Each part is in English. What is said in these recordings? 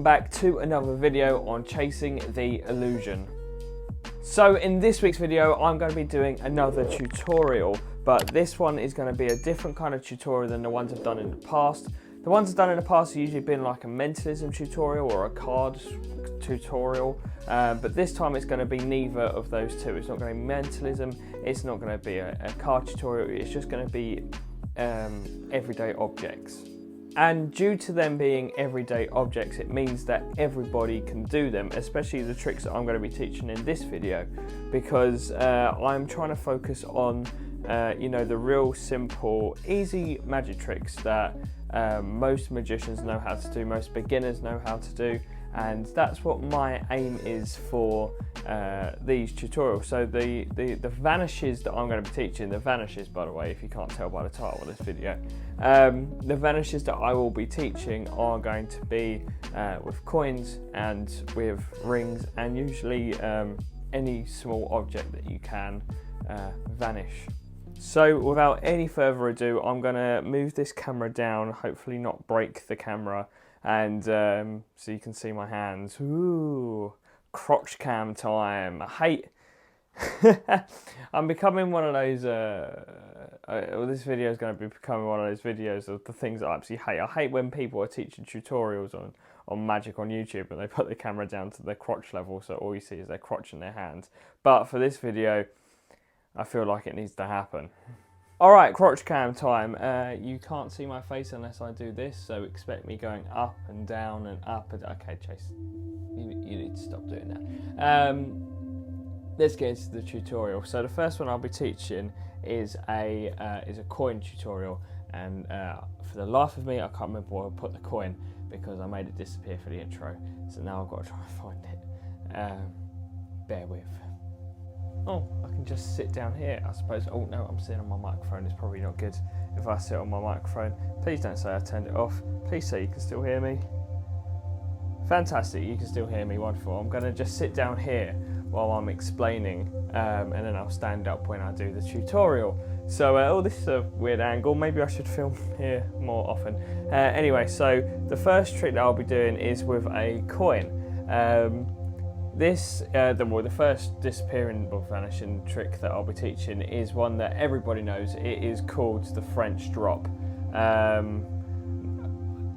welcome back to another video on chasing the illusion. So in this week's video I'm going to be doing another tutorial, but this one is going to be a different kind of tutorial than the ones I've done in the past. The ones I've done in the past have usually been like a mentalism tutorial or a card tutorial, but this time it's going to be neither of those two. It's not going to be mentalism, it's not going to be a card tutorial, it's just going to be everyday objects. And due to them being everyday objects, it means that everybody can do them, especially the tricks that I'm going to be teaching in this video, because I'm trying to focus on the real simple, easy magic tricks that most magicians know how to do, most beginners know how to do, and that's what my aim is for these tutorials. So the vanishes that I'm going to be teaching, the vanishes, by the way, if you can't tell by the title of this video, the vanishes that I will be teaching are going to be with coins and with rings, and usually any small object that you can vanish. So without any further ado, I'm going to move this camera down, hopefully not break the camera, and so you can see my hands. Ooh, crotch cam time. I hate... I'm becoming one of those... this video is going to be becoming one of those videos of the things that I absolutely hate. I hate when people are teaching tutorials on magic on YouTube and they put the camera down to their crotch level, so all you see is their crotch in their hands. But for this video, I feel like it needs to happen. Alright, crotch cam time. You can't see my face unless I do this, so expect me going up and down and up and... Okay, Chase, you need to stop doing that. Let's get into the tutorial. So the first one I'll be teaching is a coin tutorial, and for the life of me I can't remember where I put the coin because I made it disappear for the intro, so now I've got to try and find it. Bear with. Oh, I can just sit down here, I suppose. Oh no, I'm sitting on my microphone. It's probably not good if I sit on my microphone. Please don't say I turned it off. Please say you can still hear me. Fantastic, you can still hear me, wonderful. I'm going to just sit down here while I'm explaining, and then I'll stand up when I do the tutorial. So, oh, this is a weird angle. Maybe I should film here more often. Anyway, so the first trick that I'll be doing is with a coin. The first disappearing or vanishing trick that I'll be teaching is one that everybody knows. It is called the French drop.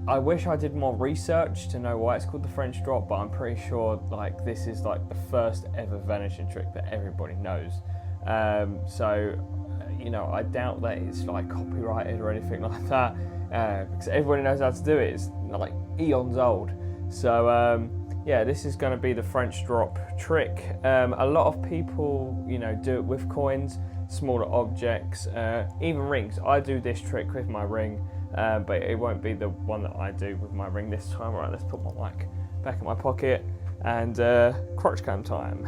I wish I did more research to know why it's called the French drop, but I'm pretty sure like this is like the first ever vanishing trick that everybody knows. I doubt that it's like copyrighted or anything like that, because everybody knows how to do it. It's like eons old. So yeah, this is going to be the French drop trick. A lot of people, do it with coins, smaller objects, even rings. I do this trick with my ring, but it won't be the one that I do with my ring this time. Right, let's put my mic back in my pocket and crotch cam time.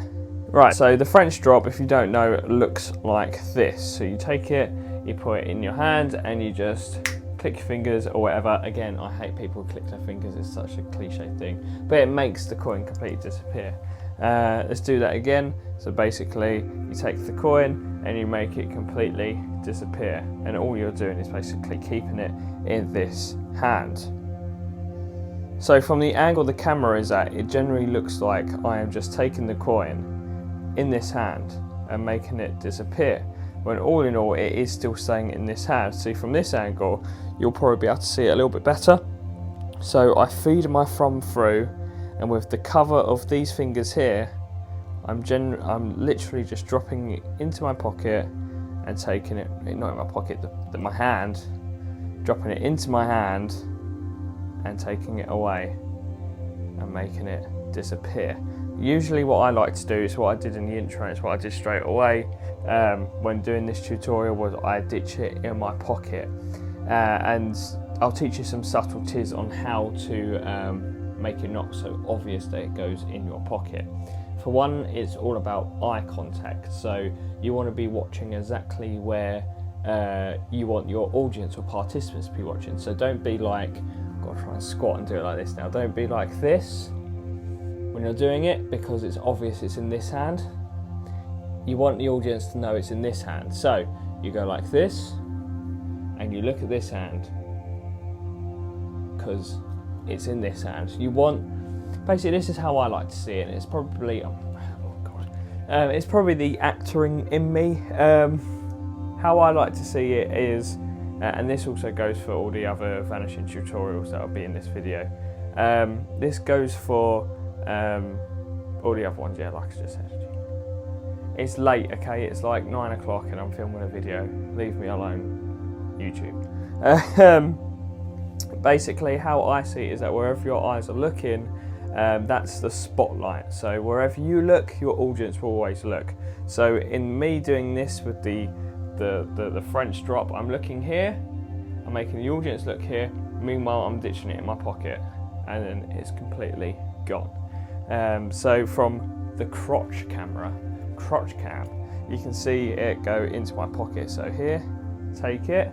Right, so the French drop, if you don't know, it looks like this. So you take it, you put it in your hand, and you just click your fingers or whatever. Again, I hate people who click their fingers, it's such a cliche thing, but it makes the coin completely disappear. Let's do that again. So basically you take the coin and you make it completely disappear, and all you're doing is basically keeping it in this hand. So from the angle the camera is at, it generally looks like I am just taking the coin in this hand and making it disappear, when all in all it is still staying in this hand. See, from this angle you'll probably be able to see it a little bit better. So I feed my thumb through, and with the cover of these fingers here, I'm literally just dropping it into my pocket and taking it, not in my pocket, my hand, dropping it into my hand and taking it away and making it disappear. Usually what I like to do is what I did in the intro, it's what I did straight away when doing this tutorial, was I ditch it in my pocket, and I'll teach you some subtleties on how to make it not so obvious that it goes in your pocket. For one, it's all about eye contact, so you want to be watching exactly where you want your audience or participants to be watching. So don't be like, I've got to try and squat and do it like this now, don't be like this when you're doing it, because it's obvious it's in this hand. You want the audience to know it's in this hand, so you go like this and you look at this hand because it's in this hand. You want basically this is how I like to see it. It's probably, it's probably the actoring in me. How I like to see it is, and this also goes for all the other vanishing tutorials that will be in this video. This goes for all the other ones, yeah, like I just said. It's late, okay, it's like 9 o'clock and I'm filming a video. Leave me alone, YouTube. Basically, how I see it is that wherever your eyes are looking, that's the spotlight. So wherever you look, your audience will always look. So in me doing this with the French drop, I'm looking here, I'm making the audience look here, meanwhile I'm ditching it in my pocket, and then it's completely gone. So from the crotch cam, you can see it go into my pocket. So here, take it,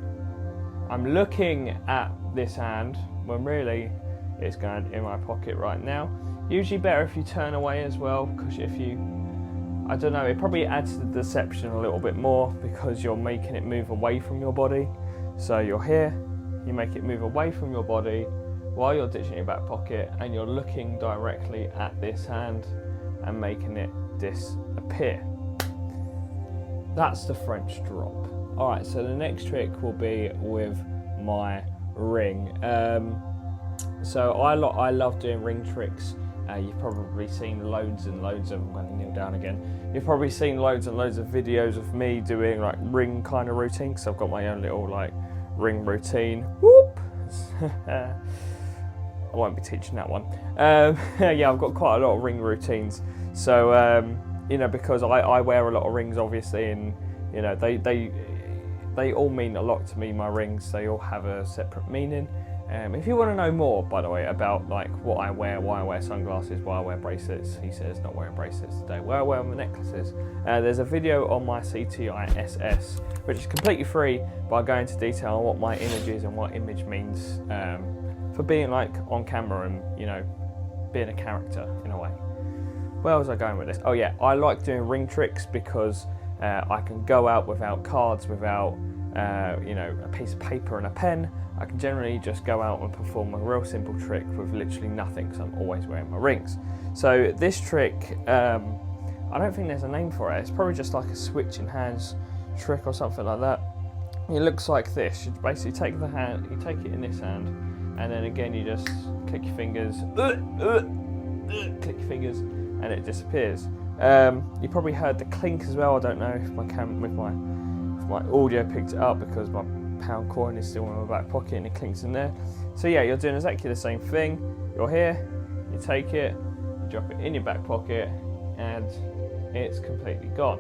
I'm looking at this hand when really it's going in my pocket right now. Usually better if you turn away as well, because if you, I don't know, it probably adds to the deception a little bit more because you're making it move away from your body. So you're here, you make it move away from your body while you're ditching your back pocket, and you're looking directly at this hand and making it disappear. That's the French drop. All right, so the next trick will be with my ring. So I love doing ring tricks. You've probably seen loads and loads of, I'm going to kneel down again. You've probably seen loads and loads of videos of me doing like ring kind of routine, because I've got my own little like ring routine. Whoop! I won't be teaching that one. Yeah, I've got quite a lot of ring routines. So, you know, because I wear a lot of rings obviously, and you know, they all mean a lot to me, my rings. They all have a separate meaning. If you want to know more, by the way, about like what I wear, why I wear sunglasses, why I wear bracelets, he says not wearing bracelets today, why I wear my necklaces, there's a video on my CTI SS, which is completely free, but I go into detail on what my image is and what image means for being like on camera and, you know, being a character in a way. Where was I going with this? Oh yeah, I like doing ring tricks because I can go out without cards, without you know, a piece of paper and a pen. I can generally just go out and perform a real simple trick with literally nothing, because I'm always wearing my rings. So this trick, I don't think there's a name for it. It's probably just like a switch in hands trick or something like that. It looks like this. You basically take the hand, you take it in this hand, and then again you just click your fingers, click your fingers, and it disappears. You probably heard the clink as well. I don't know if my audio picked it up, because my pound coin is still in my back pocket and it clinks in there. So yeah, you're doing exactly the same thing. You're here, you take it, you drop it in your back pocket, and it's completely gone.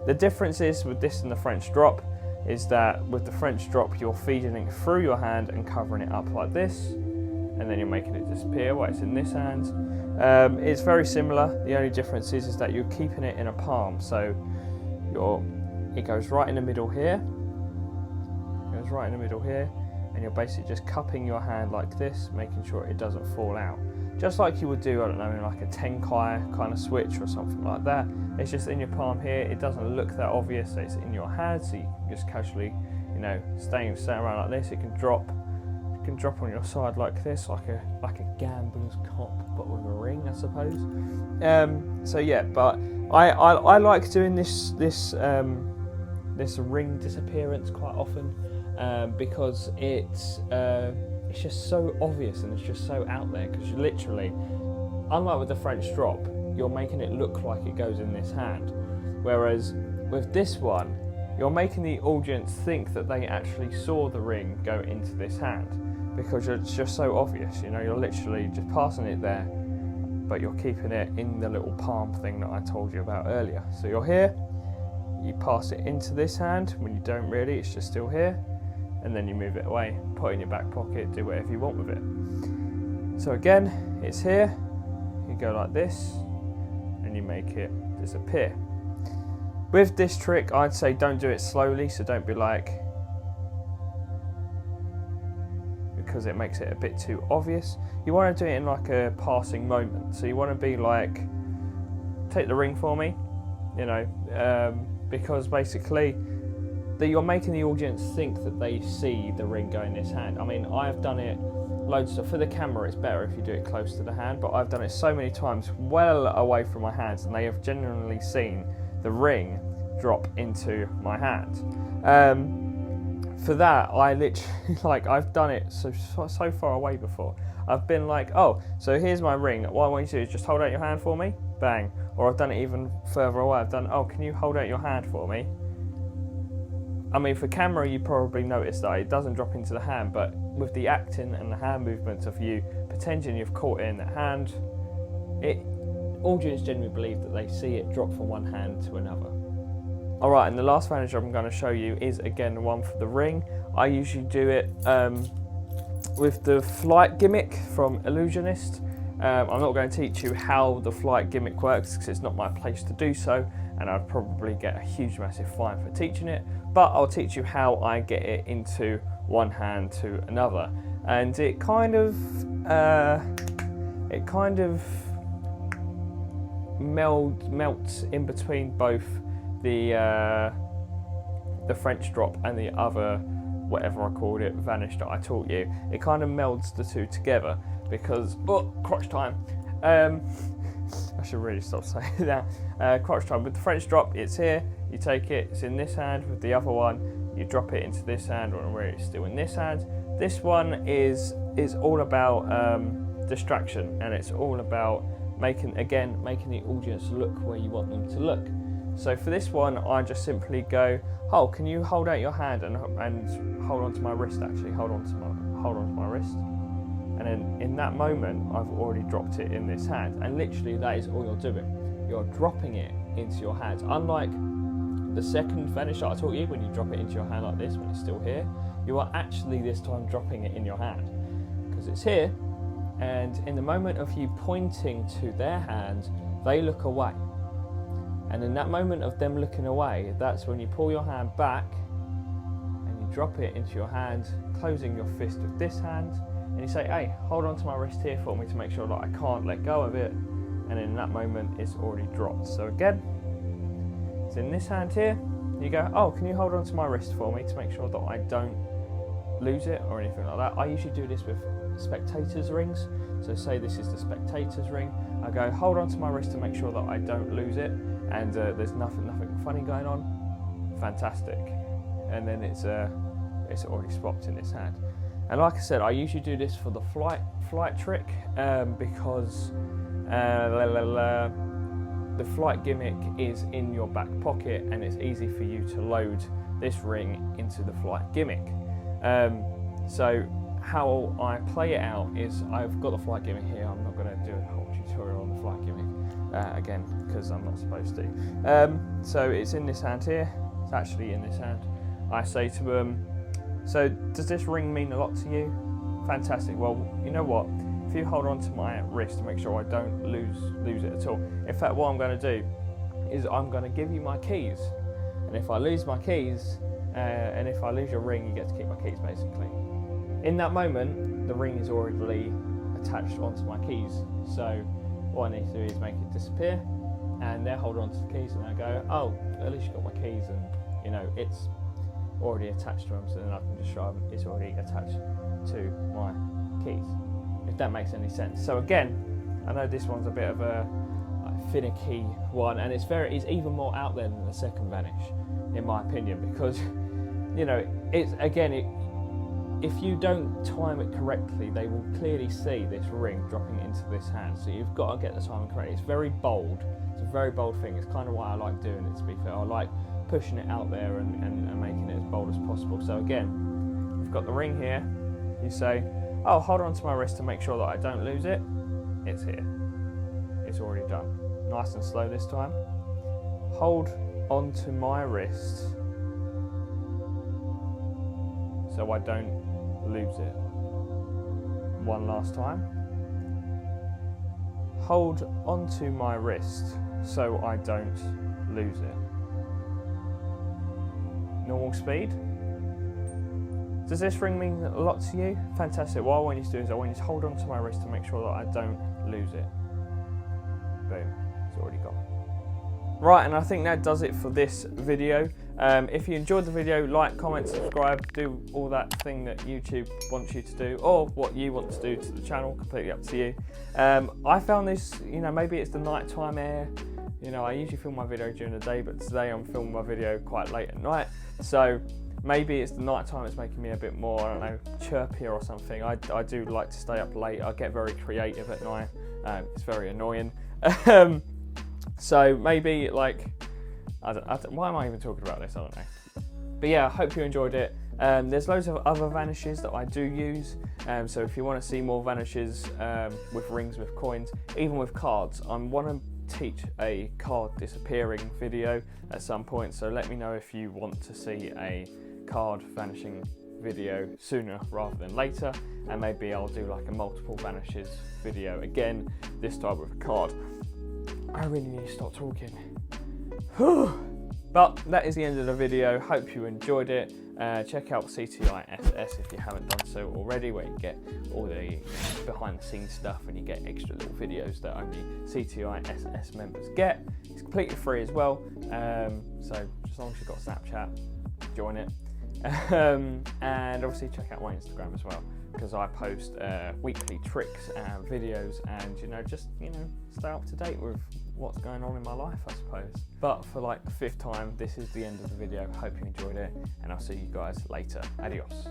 The difference is with this and the French drop is that with the French drop you're feeding it through your hand and covering it up like this, and then you're making it disappear while it's in this hand. It's very similar. The only difference is that you're keeping it in a palm. So it goes right in the middle here. It goes right in the middle here, and you're basically just cupping your hand like this, making sure it doesn't fall out. Just like you would do, I don't know, in like a Tenkai kind of switch or something like that. It's just in your palm here. It doesn't look that obvious that it's in your hand, so you can just casually, you know, stay around like this. It can drop. It can drop on your side like this, like a gambler's cop, but with a ring, I suppose. So yeah, but I like doing this ring disappearance quite often, because it's just so obvious and it's just so out there, because you literally, unlike with the French drop, you're making it look like it goes in this hand, whereas with this one you're making the audience think that they actually saw the ring go into this hand, because it's just so obvious. You know, you're literally just passing it there, but you're keeping it in the little palm thing that I told you about earlier. So you're here, you pass it into this hand when you don't really, it's just still here, and then you move it away, put it in your back pocket, do whatever you want with it. So again, it's here, you go like this, and you make it disappear. With this trick, I'd say don't do it slowly, so don't be like, because it makes it a bit too obvious. You want to do it in like a passing moment, so you want to be like, take the ring for me, you know, because basically that you're making the audience think that they see the ring go in this hand. I mean, I've done it loads. So for the camera, it's better if you do it close to the hand, but I've done it so many times well away from my hands, and they have genuinely seen the ring drop into my hand. For that, I literally, like, I've done it so far away before. I've been like, oh, so here's my ring. What I want you to do is just hold out your hand for me. Bang. Or I've done it even further away. I've done, oh, can you hold out your hand for me? I mean, for camera, you probably noticed that it doesn't drop into the hand, but with the acting and the hand movements of you pretending you've caught it in the hand, audience genuinely believe that they see it drop from one hand to another. Alright, and the last vanish I'm going to show you is again the one for the ring. I usually do it with the flight gimmick from Illusionist. I'm not going to teach you how the flight gimmick works because it's not my place to do so, and I'd probably get a huge massive fine for teaching it, but I'll teach you how I get it into one hand to another. And it kind of melts in between both the French drop and the other, whatever I called it, vanish that I taught you. It kind of melds the two together because, oh, crotch time. I should really stop saying that. Crotch time. With the French drop, it's here, you take it, it's in this hand. With the other one, you drop it into this hand, or where it's still in this hand. This one is all about distraction, and it's all about making the audience look where you want them to look. So for this one, I just simply go, oh, can you hold out your hand and hold on to my wrist, actually, hold on to my wrist. And then in that moment, I've already dropped it in this hand. And literally that is all you're doing. You're dropping it into your hand. Unlike the second vanish that I taught you, when you drop it into your hand like this, when it's still here, you are actually this time dropping it in your hand. Because it's here, and in the moment of you pointing to their hand, they look away. And in that moment of them looking away, that's when you pull your hand back and you drop it into your hand, closing your fist with this hand, and you say, hey, hold on to my wrist here for me to make sure that I can't let go of it. And in that moment, it's already dropped. So again, it's in this hand here. You go, oh, can you hold on to my wrist for me to make sure that I don't lose it or anything like that. I usually do this with spectators' rings. So say this is the spectators' ring. I go, hold on to my wrist to make sure that I don't lose it. And there's nothing funny going on. Fantastic. And then it's already swapped in this hand. And like I said, I usually do this for the flight trick because the flight gimmick is in your back pocket, and it's easy for you to load this ring into the flight gimmick. So how I play it out is, I've got the flight gimmick here. I'm not going to do a whole tutorial on the flight gimmick again, because I'm not supposed to. So it's in this hand here. It's actually in this hand. I say to them, so does this ring mean a lot to you? Fantastic. Well, you know what? If you hold on to my wrist to make sure I don't lose it at all. In fact, what I'm going to do is I'm going to give you my keys. And if I lose my keys, and if I lose your ring, you get to keep my keys, basically. In that moment, the ring is already attached onto my keys. So what I need to do is make it disappear, and they'll hold on to the keys, and I go, oh, at least you got my keys, and you know, it's already attached to them, so then I can just show them it's already attached to my keys, if that makes any sense. So again, I know this one's a bit of a finicky one, and it's even more out there than the second vanish, in my opinion, because you know, if you don't time it correctly, they will clearly see this ring dropping into this hand. So you've got to get the timing correct. It's very bold. It's a very bold thing. It's kind of why I like doing it, to be fair. I like pushing it out there and making it as bold as possible. So again, you've got the ring here. You say, oh, hold on to my wrist to make sure that I don't lose it. It's here. It's already done. Nice and slow this time. Hold onto my wrist so I don't lose it. One last time. Hold onto my wrist so I don't lose it. Normal speed. Does this ring mean a lot to you? Fantastic. What I want you to do is I want you to hold onto my wrist to make sure that I don't lose it. Boom. It's already gone. Right, and I think that does it for this video. If you enjoyed the video, like, comment, subscribe, do all that thing that YouTube wants you to do, or what you want to do to the channel, completely up to you. I found this, maybe it's the nighttime air. I usually film my video during the day, but today I'm filming my video quite late at night. So maybe it's the nighttime that's making me a bit more, I don't know, chirpier or something. I do like to stay up late. I get very creative at night. It's very annoying. So maybe like, why am I even talking about this? I don't know. But yeah, I hope you enjoyed it. There's loads of other vanishes that I do use. So if you want to see more vanishes with rings, with coins, even with cards, I want to teach a card disappearing video at some point. So let me know if you want to see a card vanishing video sooner rather than later, and maybe I'll do like a multiple vanishes video again, this time with a card. I really need to stop talking. But that is the end of the video. Hope you enjoyed it. Check out CTISS if you haven't done so already, where you get all the behind the scenes stuff and you get extra little videos that only CTISS members get. It's completely free as well, so as long as you've got Snapchat, join it. And obviously check out my Instagram as well, because I post weekly tricks and videos, and just stay up to date with what's going on in my life, I suppose. But for like the 5th time, this is the end of the video. Hope you enjoyed it, and I'll see you guys later. Adios.